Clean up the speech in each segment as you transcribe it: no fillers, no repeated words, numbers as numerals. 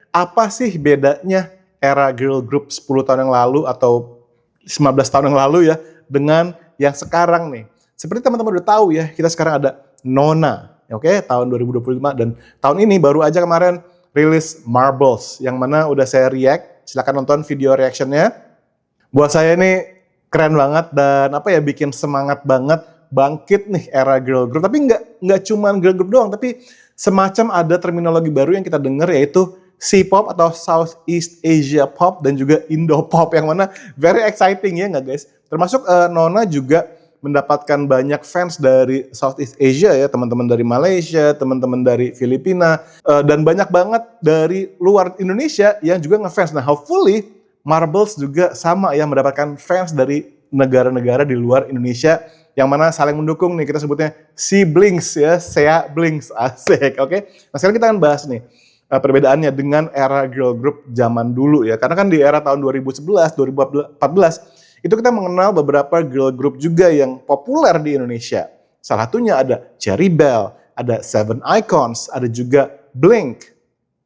apa sih bedanya era girl group 10 tahun yang lalu atau 19 tahun yang lalu ya dengan yang sekarang nih. Seperti teman-teman udah tahu ya, kita sekarang ada Nona, oke, tahun 2025, dan tahun ini baru aja kemarin rilis Marbles, yang mana udah saya react. Silahkan nonton video reactionnya. Buat saya ini keren banget dan bikin semangat banget, bangkit nih era girl group. Tapi nggak cuma girl group doang, tapi semacam ada terminologi baru yang kita dengar, yaitu C-pop atau Southeast Asia Pop dan juga Indo-pop, yang mana very exciting ya nggak guys? Termasuk Nona juga mendapatkan banyak fans dari Southeast Asia ya, teman-teman dari Malaysia, teman-teman dari Filipina, dan banyak banget dari luar Indonesia yang juga ngefans. Nah, hopefully Marbles juga sama ya, mendapatkan fans dari negara-negara di luar Indonesia yang mana saling mendukung nih, kita sebutnya siblings ya, Sea Blinks, asik, oke? Nah, sekarang kita akan bahas nih perbedaannya dengan era girl group zaman dulu ya. Karena kan di era tahun 2011, 2014 itu kita mengenal beberapa girl group juga yang populer di Indonesia. Salah satunya ada Cherry Bell, ada Seven Icons, ada juga Blink.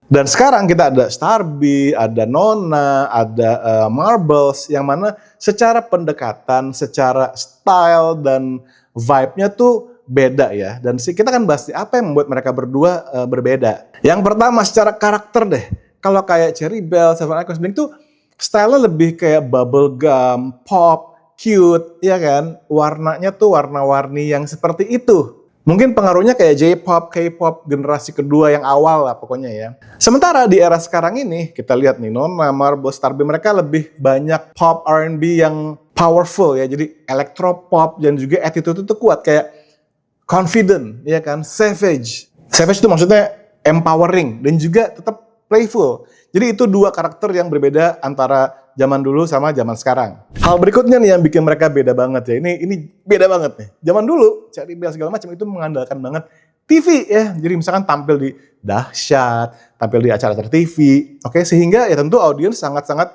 Dan sekarang kita ada Starby, ada Nona, ada Marbles, yang mana secara pendekatan, secara style dan vibe-nya tuh beda ya. Dan kita akan bahas apa yang membuat mereka berdua berbeda. Yang pertama secara karakter deh. Kalau kayak Cherry Bell, Seven Icons, Blink tuh style-nya lebih kayak bubblegum, pop, cute, ya kan? Warnanya tuh warna-warni yang seperti itu. Mungkin pengaruhnya kayak J-pop, K-pop generasi kedua yang awal lah pokoknya ya. Sementara di era sekarang ini, kita lihat nih Nona, Marbles, Starby, mereka lebih banyak pop R&B yang powerful ya. Jadi electropop dan juga attitude itu kuat, kayak confident, ya kan, savage. Savage itu maksudnya empowering dan juga tetap playful. Jadi itu dua karakter yang berbeda antara zaman dulu sama zaman sekarang. Hal berikutnya nih yang bikin mereka beda banget ya. Ini beda banget nih. Zaman dulu, Cherry Bell segala macam itu mengandalkan banget TV ya. Jadi misalkan tampil di Dahsyat, tampil di acara-acara TV, oke, sehingga ya tentu audiens sangat-sangat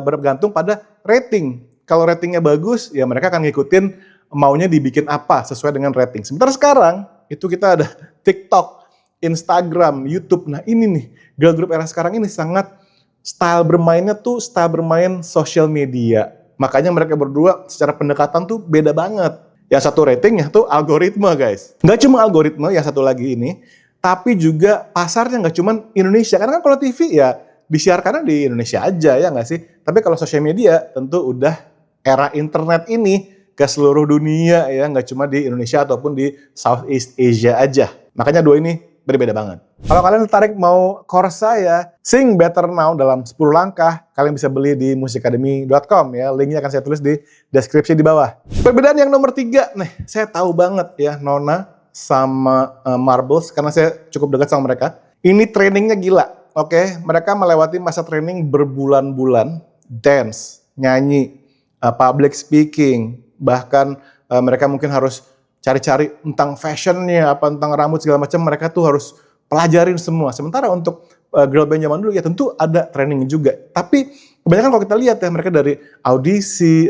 bergantung pada rating. Kalau ratingnya bagus, ya mereka akan ngikutin maunya dibikin apa sesuai dengan rating. Sementara sekarang itu kita ada TikTok, Instagram, YouTube. Nah ini nih, girl group era sekarang ini sangat style bermainnya tuh style bermain social media. Makanya mereka berdua secara pendekatan tuh beda banget. Yang satu ratingnya tuh algoritma guys. Nggak cuma algoritma, yang satu lagi ini, tapi juga pasarnya nggak cuma Indonesia. Karena kan kalau TV ya disiarkannya di Indonesia aja ya nggak sih? Tapi kalau social media tentu udah era internet ini ke seluruh dunia ya, nggak cuma di Indonesia ataupun di Southeast Asia aja. Makanya dua ini berbeda banget. Kalau kalian tertarik mau course saya, Sing Better Now dalam 10 langkah, kalian bisa beli di musicademy.com ya. Linknya akan saya tulis di deskripsi di bawah. Perbedaan yang nomor 3, nih, saya tahu banget ya Nona sama Marbles, karena saya cukup dekat sama mereka. Ini trainingnya gila, oke? Mereka melewati masa training berbulan-bulan, dance, nyanyi, public speaking, bahkan mereka mungkin harus cari-cari tentang fashionnya, tentang rambut segala macam, mereka tuh harus pelajarin semua. Sementara untuk girl band zaman dulu ya tentu ada training juga. Tapi kebanyakan kalau kita lihat ya mereka dari audisi,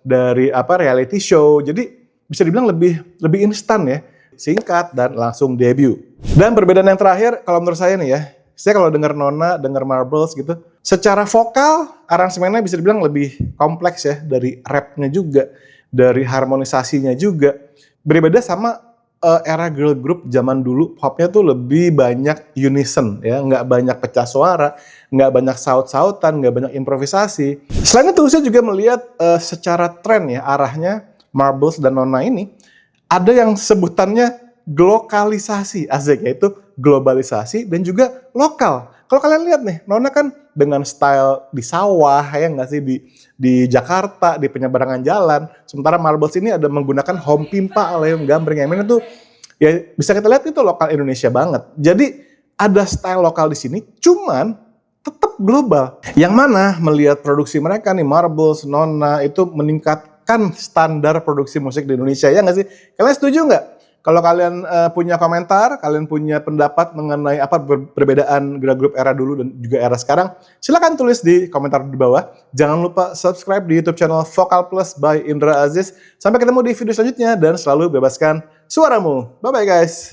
dari reality show, jadi bisa dibilang lebih instan ya, singkat dan langsung debut. Dan perbedaan yang terakhir kalau menurut saya nih ya, saya kalau dengar Nona, dengar Marbles gitu, secara vokal aransemennya bisa dibilang lebih kompleks ya, dari rapnya juga, dari harmonisasinya juga. Berbeda sama era girl group zaman dulu, popnya tuh lebih banyak unison ya, nggak banyak pecah suara, nggak banyak saut-sautan, nggak banyak improvisasi. Selain itu saya juga melihat secara tren ya, arahnya Marbles dan Nona ini ada yang sebutannya glokalisasi, asik, yaitu globalisasi dan juga lokal. Kalau kalian lihat nih, Nona kan dengan style di sawah ya nggak sih, di Jakarta, di penyeberangan jalan. Sementara Marbles ini ada menggunakan home pimpa yang gambreng, yang mana tuh ya bisa kita lihat itu lokal Indonesia banget. Jadi ada style lokal di sini, cuman tetap global. Yang mana melihat produksi mereka nih, Marbles, Nona itu meningkatkan standar produksi musik di Indonesia, ya nggak sih? Kalian setuju nggak? Kalau kalian punya komentar, kalian punya pendapat mengenai apa perbedaan girl group era dulu dan juga era sekarang, silakan tulis di komentar di bawah. Jangan lupa subscribe di YouTube channel Vokal Plus by Indra Aziz. Sampai ketemu di video selanjutnya dan selalu bebaskan suaramu. Bye-bye guys.